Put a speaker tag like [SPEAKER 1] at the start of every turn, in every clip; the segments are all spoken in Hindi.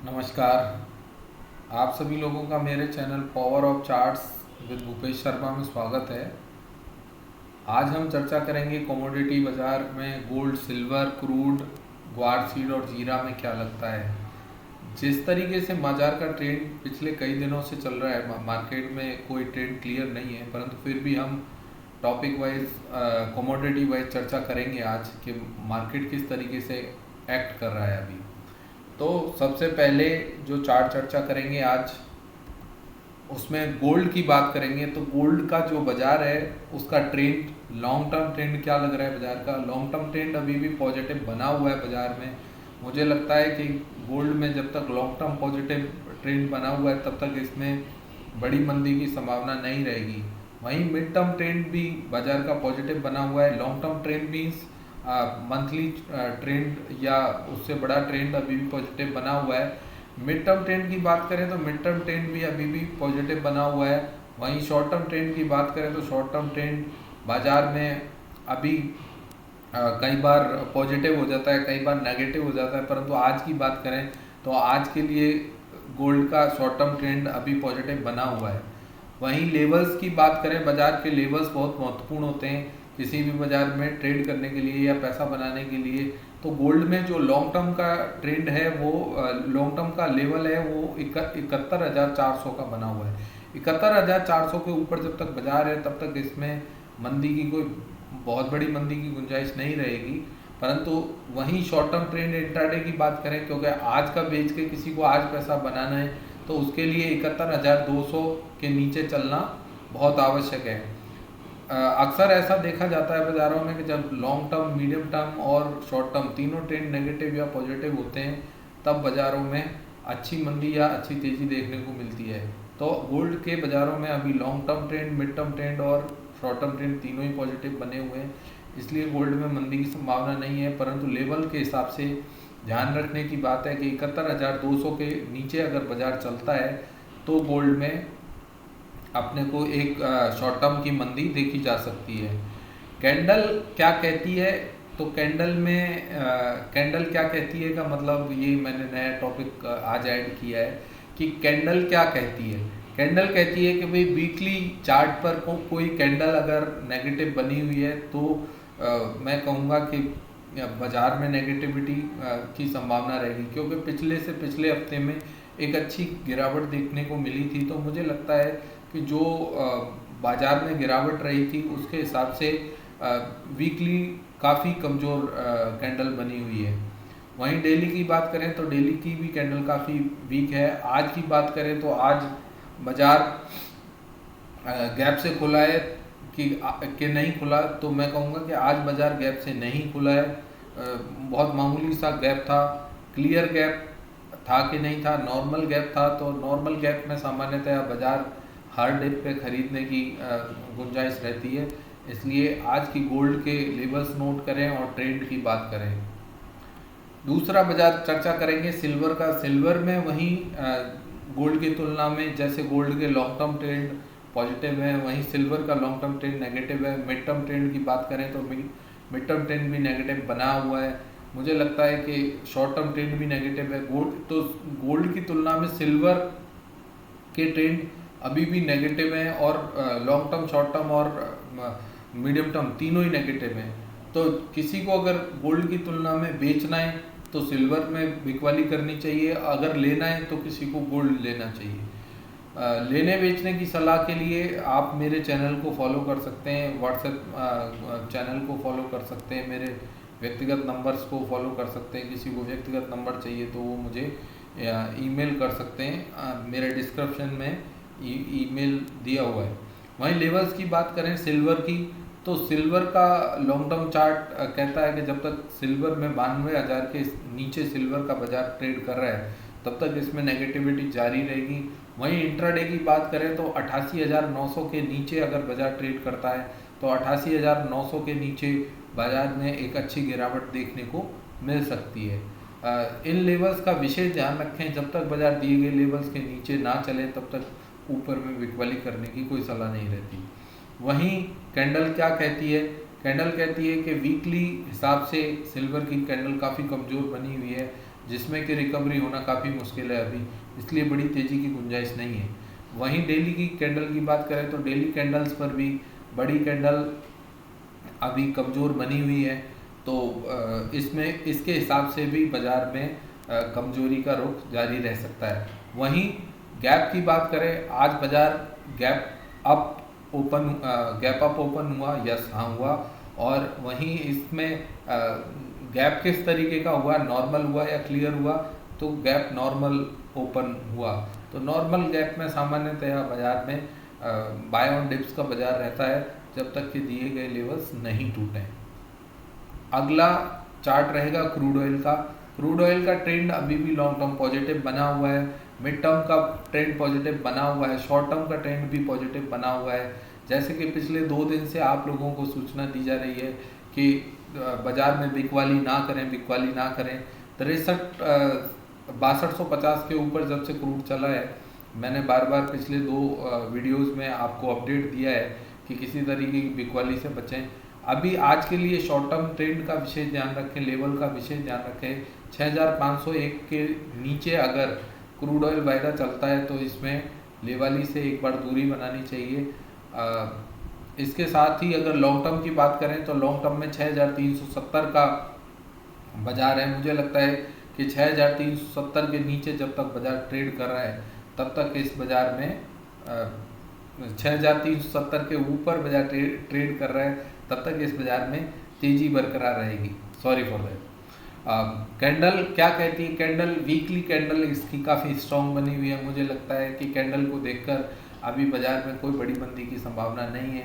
[SPEAKER 1] नमस्कार। आप सभी लोगों का मेरे channel power of charts with Bhupesh Sharma में स्वागत है। आज हम चर्चा करेंगे कमोडिटी बाज़ार में गोल्ड, सिल्वर, क्रूड, ग्वार सीड और जीरा में क्या लगता है। जिस तरीके से बाज़ार का ट्रेंड पिछले कई दिनों से चल रहा है, मार्केट में कोई ट्रेंड क्लियर नहीं है, परंतु फिर भी हम टॉपिक वाइज कमोडिटी वाइज चर्चा करेंगे आज कि मार्केट किस तरीके से एक्ट कर रहा है अभी। तो सबसे पहले जो चार्ट चर्चा करेंगे आज, उसमें गोल्ड की बात करेंगे। तो गोल्ड का जो बाज़ार है उसका ट्रेंड, लॉन्ग टर्म ट्रेंड क्या लग रहा है बाज़ार का। लॉन्ग टर्म ट्रेंड अभी भी पॉजिटिव बना हुआ है बाज़ार में। मुझे लगता है कि गोल्ड में जब तक लॉन्ग टर्म पॉजिटिव ट्रेंड बना हुआ है तब तक इसमें बड़ी मंदी की संभावना नहीं रहेगी। वहीं मिड टर्म ट्रेंड भी बाज़ार का पॉजिटिव बना हुआ है। Long term trend means monthly trend या उससे बड़ा ट्रेंड अभी भी पॉजिटिव बना हुआ है। मिड टर्म ट्रेंड की बात करें तो मिड टर्म ट्रेंड भी अभी भी पॉजिटिव बना हुआ है। वहीं शॉर्ट टर्म ट्रेंड की बात करें तो शॉर्ट टर्म ट्रेंड बाज़ार में अभी कई बार पॉजिटिव हो जाता है, कई बार नेगेटिव हो जाता है, परंतु आज की बात करें तो आज के लिए गोल्ड का शॉर्ट टर्म ट्रेंड अभी पॉजिटिव बना हुआ है। वहीं लेवल्स की बात करें, बाज़ार के लेवल्स बहुत महत्वपूर्ण होते हैं किसी भी बाज़ार में ट्रेड करने के लिए या पैसा बनाने के लिए। तो गोल्ड में जो लॉन्ग टर्म का ट्रेंड है वो लॉन्ग टर्म का लेवल है वो 71,400 का बना हुआ है। 71,400 के ऊपर जब तक बाजार है तब तक इसमें मंदी की कोई बहुत बड़ी मंदी की गुंजाइश नहीं रहेगी। परंतु वहीं शॉर्ट टर्म ट्रेंड इंट्राडे की बात करें, क्योंकि आज का बेच के किसी को आज पैसा बनाना है तो उसके लिए 71,200 के नीचे चलना बहुत आवश्यक है। अक्सर ऐसा देखा जाता है बाज़ारों में कि जब लॉन्ग टर्म, मीडियम टर्म और शॉर्ट टर्म तीनों ट्रेंड नेगेटिव या पॉजिटिव होते हैं तब बाज़ारों में अच्छी मंदी या अच्छी तेज़ी देखने को मिलती है। तो गोल्ड के बाज़ारों में अभी long term trend, mid term trend और शॉर्ट टर्म ट्रेंड तीनों ही पॉजिटिव बने हुए हैं, इसलिए गोल्ड में मंदी की संभावना नहीं है। परंतु लेवल के हिसाब से ध्यान रखने की बात है कि 71,200 के नीचे अगर बाज़ार चलता है तो गोल्ड में अपने को एक शॉर्ट टर्म की मंदी देखी जा सकती है। कैंडल क्या कहती है, तो कैंडल में कैंडल क्या कहती है का मतलब ये मैंने नया टॉपिक आज ऐड किया है कि कैंडल क्या कहती है। कैंडल कहती है कि भाई वीकली चार्ट पर कोई कैंडल अगर नेगेटिव बनी हुई है तो मैं कहूँगा कि बाज़ार में नेगेटिविटी की संभावना रहेगी, क्योंकि पिछले हफ्ते में एक अच्छी गिरावट देखने को मिली थी। तो मुझे लगता है कि जो बाज़ार में गिरावट रही थी उसके हिसाब से वीकली काफ़ी कमज़ोर कैंडल बनी हुई है। वहीं डेली की बात करें तो डेली की भी कैंडल काफ़ी वीक है। आज की बात करें तो आज बाज़ार गैप से खुला है कि नहीं खुला, तो मैं कहूँगा कि आज बाज़ार गैप से नहीं खुला है। बहुत मामूली सा गैप था। क्लियर गैप था कि नहीं था, नॉर्मल गैप था। तो नॉर्मल गैप में सामान्यतः बाज़ार हर डिप पे खरीदने की गुंजाइश रहती है। इसलिए आज की गोल्ड के लेवल्स नोट करें और ट्रेंड की बात करें। दूसरा बाजार चर्चा करेंगे सिल्वर का। सिल्वर में वहीं गोल्ड की तुलना में जैसे गोल्ड के लॉन्ग टर्म ट्रेंड पॉजिटिव है, वहीं सिल्वर का लॉन्ग टर्म ट्रेंड नेगेटिव है। मिड टर्म ट्रेंड की बात करें तो मिड टर्म ट्रेंड भी नेगेटिव बना हुआ है। मुझे लगता है कि शॉर्ट टर्म ट्रेंड भी नेगेटिव है। गोल्ड की तुलना में सिल्वर के ट्रेंड अभी भी नेगेटिव हैं और लॉन्ग टर्म, शॉर्ट टर्म और मीडियम टर्म तीनों ही नेगेटिव हैं। तो किसी को अगर गोल्ड की तुलना में बेचना है तो सिल्वर में बिकवाली करनी चाहिए, अगर लेना है तो किसी को गोल्ड लेना चाहिए। लेने बेचने की सलाह के लिए आप मेरे चैनल को फॉलो कर सकते हैं, व्हाट्सएप चैनल को फॉलो कर सकते हैं, मेरे व्यक्तिगत नंबर्स को फॉलो कर सकते हैं। किसी को व्यक्तिगत नंबर चाहिए तो वो मुझे ईमेल कर सकते हैं, मेरे डिस्क्रिप्शन में ईमेल दिया हुआ है। वहीं लेवल्स की बात करें सिल्वर की, तो सिल्वर का लॉन्ग टर्म चार्ट कहता है कि जब तक सिल्वर में 92,000 के नीचे सिल्वर का बाजार ट्रेड कर रहा है तब तक इसमें नेगेटिविटी जारी रहेगी। वहीं इंट्राडे की बात करें तो 88,900 के नीचे अगर बाजार ट्रेड करता है तो 88,900 के नीचे बाजार में एक अच्छी गिरावट देखने को मिल सकती है। इन लेवल्स का विशेष ध्यान रखें। जब तक बाजार दिए गए लेवल्स के नीचे ना चले तब तक ऊपर में बिकवाली करने की कोई सलाह नहीं रहती। वहीं कैंडल क्या कहती है, कैंडल कहती है कि वीकली हिसाब से सिल्वर की कैंडल काफ़ी कमज़ोर बनी हुई है। जिसमें कि रिकवरी होना काफ़ी मुश्किल है अभी, इसलिए बड़ी तेज़ी की गुंजाइश नहीं है। वहीं डेली की कैंडल की बात करें तो डेली कैंडल्स पर भी बड़ी कैंडल अभी कमज़ोर बनी हुई है, तो इसमें इसके हिसाब से भी बाज़ार में कमजोरी का रुख जारी रह सकता है। वहीं गैप की बात करें, आज बाज़ार गैप अप ओपन हुआ, यस हाँ हुआ। और वहीं इसमें गैप किस तरीके का हुआ, नॉर्मल हुआ या क्लियर हुआ, तो गैप नॉर्मल ओपन हुआ। तो नॉर्मल गैप में सामान्यतया बाज़ार में बाय ऑन डिप्स का बाज़ार रहता है जब तक कि दिए गए लेवल्स नहीं टूटें। अगला चार्ट रहेगा क्रूड ऑयल का। क्रूड ऑयल का ट्रेंड अभी भी लॉन्ग टर्म पॉजिटिव बना हुआ है, मिड टर्म का ट्रेंड पॉजिटिव बना हुआ है, शॉर्ट टर्म का ट्रेंड भी पॉजिटिव बना हुआ है। जैसे कि पिछले 2 दिन से आप लोगों को सूचना दी जा रही है कि बाज़ार में बिकवाली ना करें। 6250 के ऊपर जब से क्रूड चला है, मैंने बार बार पिछले 2 वीडियोज़ में आपको अपडेट दिया है कि किसी तरीके की बिकवाली से बचें। अभी आज के लिए शॉर्ट टर्म ट्रेंड का विशेष ध्यान रखें, लेवल का विशेष ध्यान रखें। 6501 के नीचे अगर क्रूड ऑयल वायदा चलता है तो इसमें लेवली से एक बार दूरी बनानी चाहिए। इसके साथ ही अगर लॉन्ग टर्म की बात करें तो लॉन्ग टर्म में 6370 का बाज़ार है। मुझे लगता है कि 6370 के नीचे जब तक बाज़ार ट्रेड कर रहा है तब तक इस बाज़ार में 6370 के ऊपर बाज़ार ट्रेड कर रहा है तब तक इस बाज़ार में तेज़ी बरकरार रहेगी। Sorry for that. कैंडल क्या कहती है, कैंडल वीकली कैंडल इसकी काफ़ी स्ट्रॉन्ग बनी हुई है। मुझे लगता है कि कैंडल को देखकर अभी बाज़ार में कोई बड़ी मंदी की संभावना नहीं है।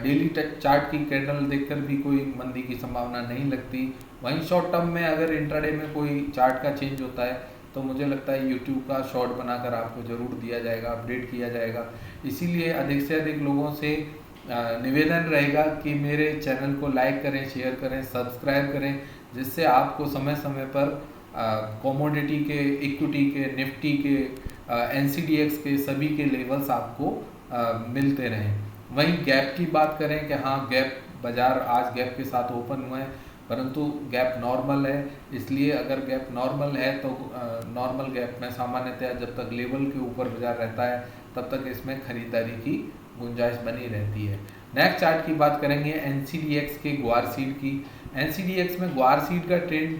[SPEAKER 1] डेली चार्ट की कैंडल देखकर भी कोई मंदी की संभावना नहीं लगती। वहीं शॉर्ट टर्म में अगर इंट्राडे में कोई चार्ट का चेंज होता है तो मुझे लगता है यूट्यूब का शॉर्ट बनाकर आपको ज़रूर दिया जाएगा, अपडेट किया जाएगा। इसीलिए अधिक से अधिक लोगों से निवेदन रहेगा कि मेरे चैनल को लाइक करें, शेयर करें, सब्सक्राइब करें, जिससे आपको समय समय पर कमोडिटी के, इक्विटी के, निफ्टी के, NCDX के सभी के लेवल्स आपको मिलते रहें। वहीं गैप की बात करें कि हाँ गैप बाज़ार आज गैप के साथ ओपन हुआ है, परंतु गैप नॉर्मल है। इसलिए अगर गैप नॉर्मल है तो नॉर्मल गैप में सामान्यतः जब तक लेवल के ऊपर बाज़ार रहता है तब तक इसमें खरीदारी की गुंजाइश बनी रहती है। नेक्स्ट चार्ट की बात करेंगे NCDX के ग्वार सीड की। NCDX में ग्वार सीड का ट्रेंड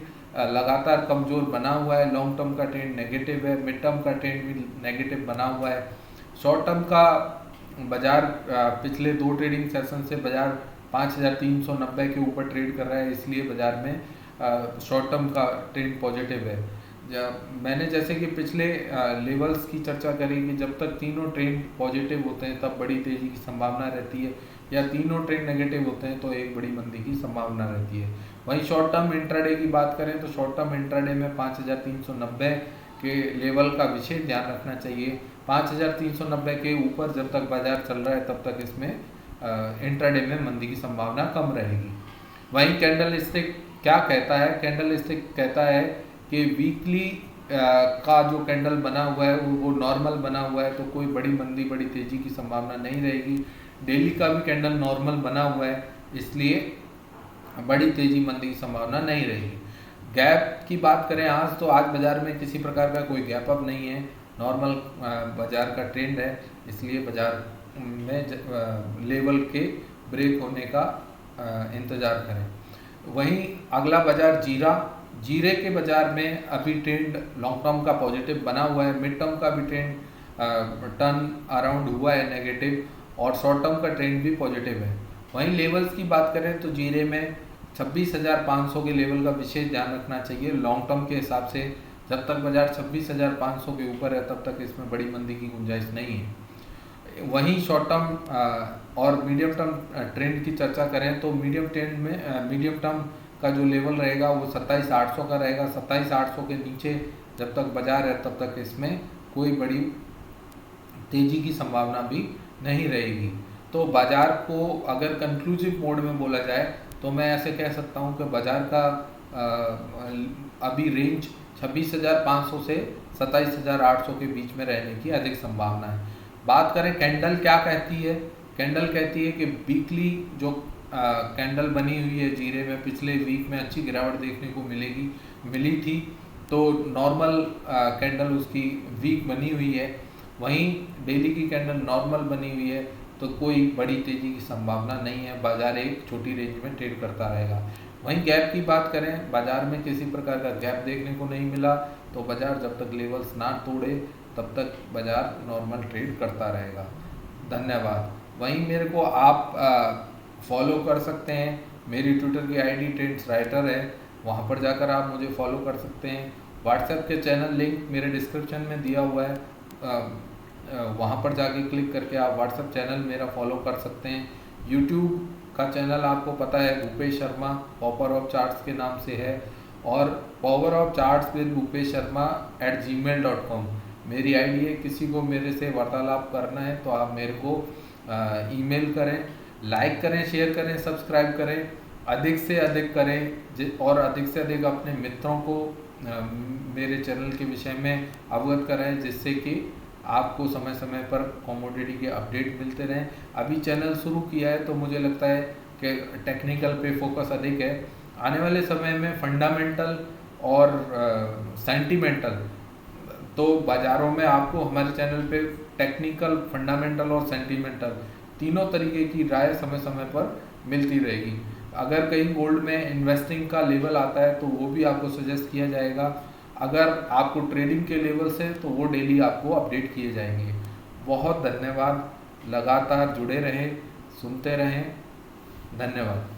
[SPEAKER 1] लगातार कमज़ोर बना हुआ है। लॉन्ग टर्म का ट्रेंड नेगेटिव है, मिड टर्म का ट्रेंड भी नेगेटिव बना हुआ है। शॉर्ट टर्म का बाज़ार पिछले 2 ट्रेडिंग सेशन से बाज़ार 5390 के ऊपर ट्रेड कर रहा है, इसलिए बाज़ार में शॉर्ट टर्म का ट्रेंड पॉजिटिव है। मैंने जैसे कि पिछले लेवल्स की चर्चा करी कि जब तक तीनों ट्रेंड पॉजिटिव होते हैं तब बड़ी तेज़ी की संभावना रहती है, या तीनों ट्रेंड नेगेटिव होते हैं तो एक बड़ी मंदी की संभावना रहती है। वहीं शॉर्ट टर्म इंट्राडे की बात करें तो शॉर्ट टर्म इंट्राडे में 5390 के लेवल का विशेष ध्यान रखना चाहिए। 5390 के ऊपर जब तक बाज़ार चल रहा है तब तक इसमें इंट्राडे में मंदी की संभावना कम रहेगी। वहीं कैंडल स्टिक क्या कहता है, कैंडल स्टिक कहता है कि वीकली का जो कैंडल बना हुआ है वो नॉर्मल बना हुआ है, तो कोई बड़ी मंदी, बड़ी तेज़ी की संभावना नहीं रहेगी। डेली का भी कैंडल नॉर्मल बना हुआ है, इसलिए बड़ी तेज़ी मंदी की संभावना नहीं रहेगी। गैप की बात करें आज, तो आज बाज़ार में किसी प्रकार का कोई गैप अप नहीं है, नॉर्मल बाज़ार का ट्रेंड है, इसलिए बाज़ार में लेवल के ब्रेक होने का इंतज़ार करें। वहीं अगला बाज़ार जीरे के बाज़ार में अभी ट्रेंड लॉन्ग टर्म का पॉजिटिव बना हुआ है, मिड टर्म का भी ट्रेंड टर्न अराउंड हुआ है नेगेटिव, और शॉर्ट टर्म का ट्रेंड भी पॉजिटिव है। वहीं लेवल्स की बात करें तो जीरे में 26,500 के लेवल का विशेष ध्यान रखना चाहिए लॉन्ग टर्म के हिसाब से। जब तक बाज़ार 26,500 के ऊपर है तब तक इसमें बड़ी मंदी की गुंजाइश नहीं है। वहीं शॉर्ट टर्म और मीडियम टर्म ट्रेंड की चर्चा करें तो मीडियम टर्म का जो लेवल रहेगा वो 27,800 का रहेगा। 27,800 के नीचे जब तक बाज़ार है तब तक इसमें कोई बड़ी तेज़ी की संभावना भी नहीं रहेगी। तो बाज़ार को अगर कंक्लूसिव मोड में बोला जाए तो मैं ऐसे कह सकता हूँ कि बाज़ार का अभी रेंज 26,500 से 27,800 के बीच में रहने की अधिक संभावना है। बात करें कैंडल क्या कहती है, कैंडल कहती है कि वीकली जो कैंडल बनी हुई है जीरे में, पिछले वीक में अच्छी गिरावट देखने को मिली थी, तो नॉर्मल कैंडल उसकी वीक बनी हुई है, वहीं डेली की कैंडल नॉर्मल बनी हुई है, तो कोई बड़ी तेज़ी की संभावना नहीं है। बाजार एक छोटी रेंज में ट्रेड करता रहेगा। वहीं गैप की बात करें, बाजार में किसी प्रकार का गैप देखने को नहीं मिला, तो बाजार जब तक लेवल्स ना तोड़े तब तक बाजार नॉर्मल ट्रेड करता रहेगा। धन्यवाद। वहीं मेरे को आप फॉलो कर सकते हैं, मेरी ट्विटर की आईडी ट्रेड्स राइटर है, वहाँ पर जाकर आप मुझे फॉलो कर सकते हैं। व्हाट्सएप के चैनल लिंक मेरे डिस्क्रिप्शन में दिया हुआ है, वहाँ पर जाके क्लिक करके आप व्हाट्सएप चैनल मेरा फॉलो कर सकते हैं। यूट्यूब का चैनल आपको पता है Bhupesh Sharma power of charts के नाम से है, और power of charts with Bhupesh Sharma @gmail.com मेरी आईडी है। किसी को मेरे से वार्तालाप करना है तो आप मेरे को ईमेल करें, लाइक करें, शेयर करें, सब्सक्राइब करें, अधिक से अधिक करें और अधिक से अधिक अपने मित्रों को मेरे चैनल के विषय में अवगत कराएं, जिससे कि आपको समय समय पर कमोडिटी के अपडेट मिलते रहें। अभी चैनल शुरू किया है तो मुझे लगता है कि टेक्निकल पे फोकस अधिक है। आने वाले समय में फंडामेंटल और सेंटिमेंटल, तो बाज़ारों में आपको हमारे चैनल पे टेक्निकल, फंडामेंटल और सेंटिमेंटल तीनों तरीके की राय समय समय पर मिलती रहेगी। अगर कहीं गोल्ड में इन्वेस्टिंग का लेवल आता है तो वो भी आपको सजेस्ट किया जाएगा। अगर आपको ट्रेडिंग के लेवल्स है तो वो डेली आपको अपडेट किए जाएंगे। बहुत धन्यवाद। लगातार जुड़े रहें, सुनते रहें। धन्यवाद।